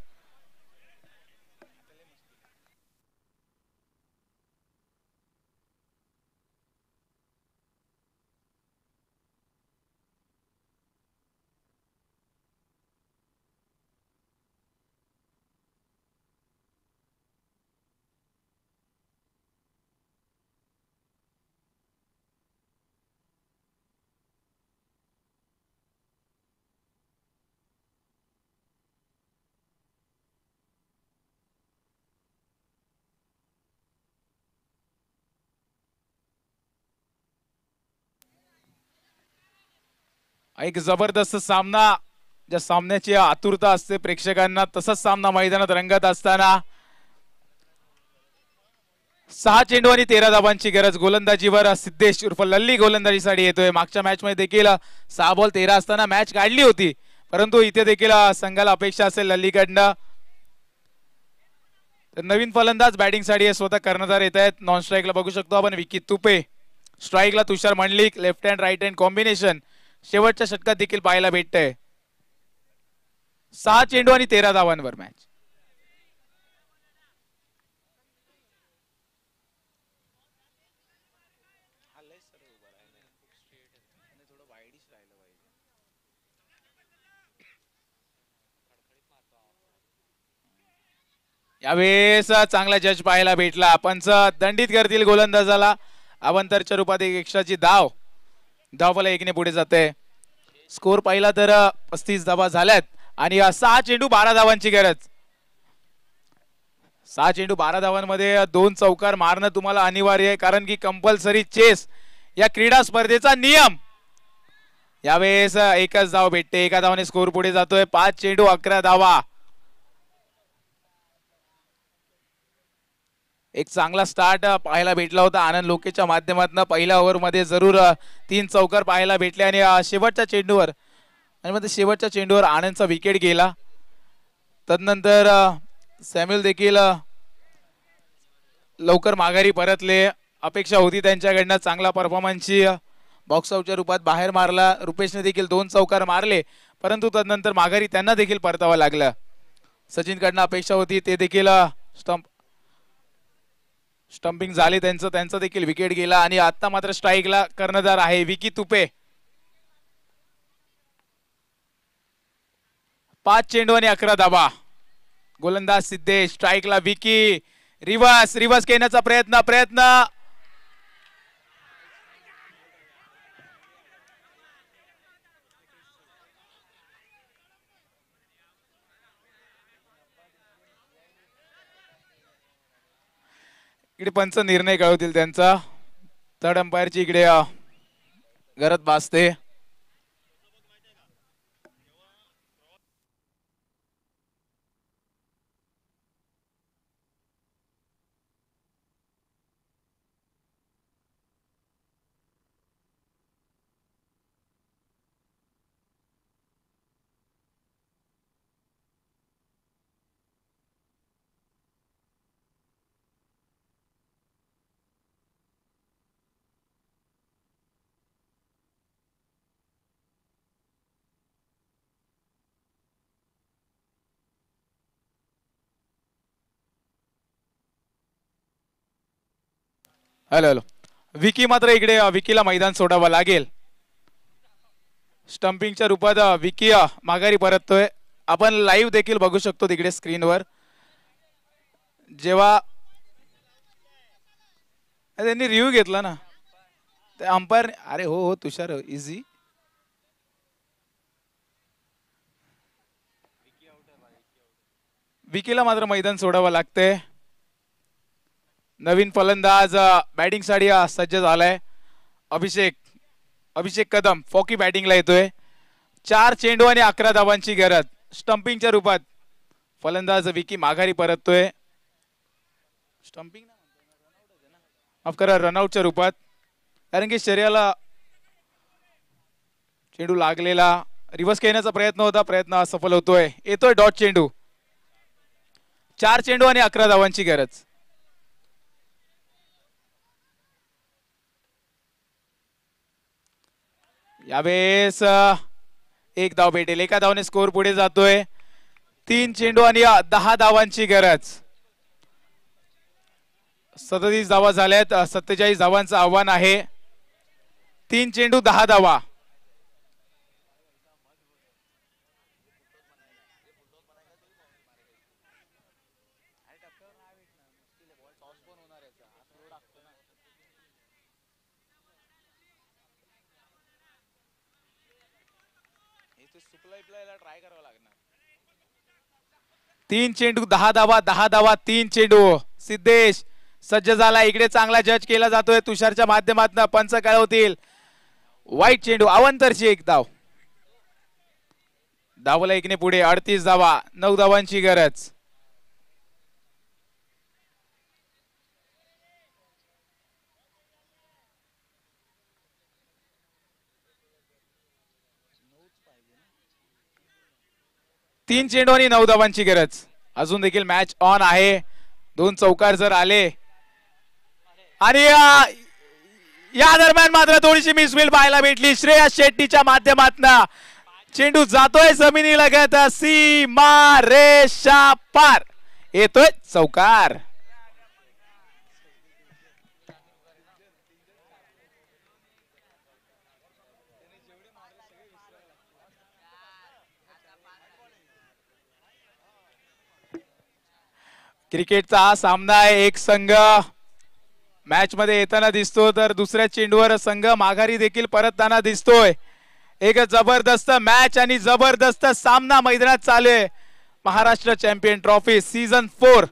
एक जबरदस्त सामना. ज्या सामन्याची आतुरता असते प्रेक्षकांना तसाच सामना मैदानात रंगत असताना 6 चेंडू आणि 13 धावांची गरज. गोलंदाजीवर सिद्धेश उर्फ लल्ली गोलंदाजीसाठी येतोय. मागच्या मॅच मध्ये देखील 6 बॉल 13 असताना मॅच काढली होती परंतु इथे देखील संघाला अपेक्षा असेल लल्लीकडनं. तर नवीन फलंदाज बॅटिंग साठी स्वतः कर्णधार येत आहेत. नॉन स्ट्राईकला बघू शकतो आपण विकी तुपे, स्ट्राईकला Tushar Mandlik, left hand right hand combination शेवटच्या षटकात देखील पाहायला भेटतंय. 6 चेंडू आणि 13 धावांवर मॅच. यावेळेस चांगला जज पाहायला भेटला. पंच दंडित करतील गोलंदाजाला. अवंतरच्या रूपात एक एक्स्ट्राची धाव. धावफला 1 ने पुढे जाते. स्कोर पाहिला तर 35 धावा झाल्यात आणि 6 चेंडू 12 धावांची गरज. 6 चेंडू 12 धावांमध्ये 2 चौकार मारणं तुम्हाला अनिवार्य आहे कारण की कंपल्सरी चेस या क्रीडा स्पर्धेचा नियम. यावेळेस एकच धाव भेटते. एका धावाने स्कोर पुढे जातोय. 5 चेंडू 11 धावा. एक चांगला स्टार्ट पाहायला भेटला होता आनंद लोकेच्या माध्यमातून. पहिल्या ओव्हर मध्ये जरूर 3 चौकार पाहायला भेटले आणि शेवटच्या चेंडूवर आनंदचा विकेट गेला. तदनंतर सॅम्युअल देखील लवकर माघारी परतले. अपेक्षा होती त्यांच्याकडनं चांगला परफॉर्मन्सची. बॉक्स आउटच्या रूपात बाहेर मारला. रुपेशने देखील 2 चौकार मारले परंतु तदनंतर माघारी त्यांना देखील परतावं लागलं. सचिनकडनं अपेक्षा होती ते देखील स्टंपिंग झाले त्यांचा देखील विकेट गेला आणि आता मात्र स्ट्राईकला कर्णधार आहे विकी तुपे. 5 चेंडू आणि 11 धावा. गोलंदाज सिद्धेश, स्ट्राईकला विकी. रिव्हर्स घेण्याचा प्रयत्न इकडे पंच निर्णय कळवतील त्यांचा. थर्ड अंपायरची इकडे गरज भासते. Hello hello. विकी मात्र इकडे विकीला मैदान सोडावं लागेल. स्टंपिंगच्या रूपात विकी माघारी परततोय. आपण लाईव्ह देखील बघू शकतो तिकडे स्क्रीनवर. जेव्हा त्यांनी रिव्ह्यू घेतला ना ते अंपायर. अरे हो हो तुषार इझी. विकीला मात्र मैदान सोडावं लागतंय. नवीन फलंदाज बॅटिंग साठी सज्ज झालाय. अभिषेक कदम फॉकी बॅटिंगला येतोय. 4 चेंडू आणि 11 धावांची गरज. स्टंपिंगच्या रूपात फलंदाज विकी माघारी परततोय. स्टंपिंग माफ करा, रनआउटच्या रूपात. कारण की शरीराला चेंडू लागलेला. रिव्हर्स खेळण्याचा प्रयत्न होता, प्रयत्न असफल होतोय. येतोय डॉट चेंडू. 4 चेंडू आणि 11 धावांची गरज. यावेळेस एक धाव भेटेल. एका धावने स्कोर पुढे जातोय. 3 चेंडू आणि 10 धावांची गरज. 37 धावा झाल्यात. 47 धावांचं आव्हान आहे. 3 चेंडू 10 धावा. ट्राय करावं लागणार. 3 चेंडू 10 धावा. 10 धावा 3 चेंडू. सिद्धेश सज्ज झाला. इकडे चांगला जज केला जातोय तुषारच्या माध्यमातून. पंच कळवतील. वाईट चेंडू. अवंतरची एक धाव. धावला एकने पुढे. 38 धावा. 9 धावांची गरज. तीन चेंडू आणि 9 धावांची गरज. अजून देखील मॅच ऑन आहे. 2 चौकार जर आले आणि या दरम्यान मात्र थोडीशी मिसफील्ड पाहायला भेटली श्रेयस शेट्टीच्या माध्यमातून. चेंडू जातोय जमिनी लगत. सीमा रेषा पार. येतोय चौकार. क्रिकेटचा हा सामना आहे. एक संघ मॅच मध्ये येताना दिसतो तर दुसऱ्या चेंडूवर संघ माघारी देखील परतताना दिसतोय. एक जबरदस्त मॅच आणि जबरदस्त सामना मैदानात चालू आहे. Maharashtra champion trophy season 4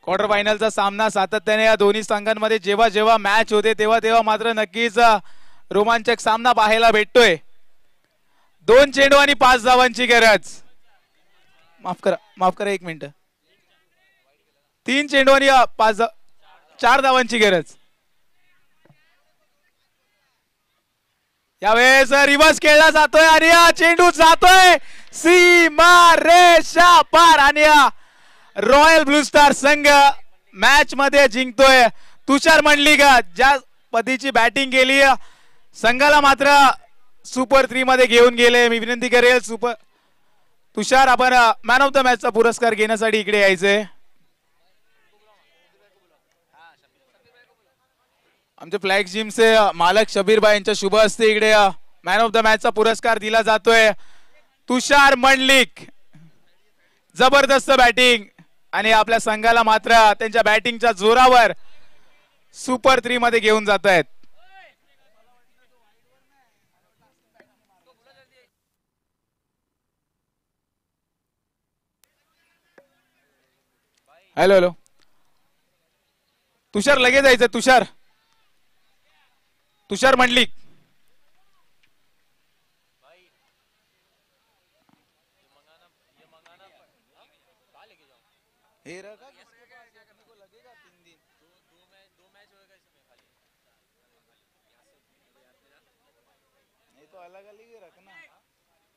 quarter फायनलचा सामना सातत्याने या दोन्ही संघांमध्ये जेव्हा जेव्हा मॅच होते तेव्हा मात्र नक्कीच रोमांचक सामना पाहायला भेटतोय. 2 चेंडू आणि 5 धावांची गरज. माफ करा 1 मिनिट. 3 चेंडू आणि 4 धावांची गरज. यावेळेस रिव्हर्स खेळला जातोय आणि चेंडू जातोय सीमा रेषा पार. आणि रॉयल ब्लू स्टार संघ मॅच मध्ये जिंकतोय. तुषार मंडलिक ज्या पद्धतीची बॅटिंग केली संघाला मात्र सुपर 3 मध्ये घेऊन गेले. मी विनंती करेल तुषार आपण मॅन ऑफ द मॅचचा पुरस्कार घेण्यासाठी इकडे यायचंय. आमचे फ्लॅग जिमचे मालक शबीर भाई यांच्या शुभ हस्ते इकडे मॅन ऑफ द मॅचचा पुरस्कार दिला जातोय. तुषार मंडलिक जबरदस्त बॅटिंग आणि आपल्या संघाला मात्र त्यांच्या बॅटिंगच्या जोरावर सुपर 3 मध्ये घेऊन जात आहेत. Hello hello. तुषार लगेच जायचं. तुषार तुषार मंडलिक. अलग अलग ही रखना,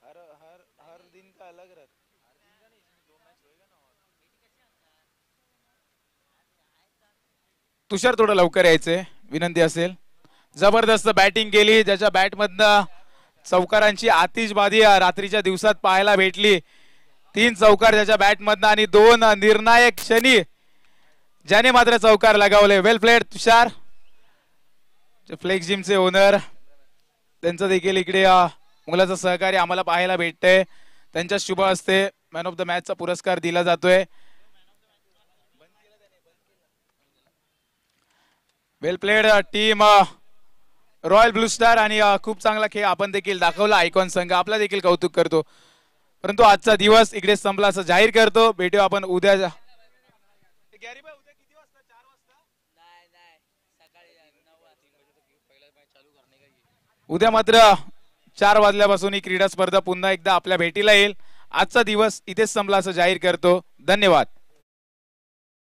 हर हर हर दिन का अलग रख. तुषार थोडं लवकर यायचंय विनंती असेल. जबरदस्त बॅटिंग केली, ज्याच्या बॅट मधनं चौकारांची आतिषबाजी रात्रीच्या दिवसात पाहायला भेटली. 3 चौकार ज्याच्या बॅट मधनं आणि 2 निर्णायक क्षणी ज्याने मात्र चौकार लगावले. वेल प्लेड तुषार. फ्लेक्स जिमचे ओनर त्यांचं देखील इकडे मुलाचं सहकार्य आम्हाला पाहायला भेटतंय. त्यांच्या शुभ हस्ते मॅन ऑफ द मॅचचा पुरस्कार दिला जातोय. Well played team royal blue star. आणि खूप चांगला खेळ आपण देखील दाखवला. आयकॉन संघ आपला देखील कौतुक करतो. परंतु आजचा दिवस इकडे संपला असं जाहीर करतो. भेटू आपण उद्या. उद्या मात्र 4 वाजल्यापासून ही क्रीडा स्पर्धा पुन्हा एकदा आपल्या भेटीला येईल. आजचा दिवस इथेच संपला असं जाहीर करतो. धन्यवाद.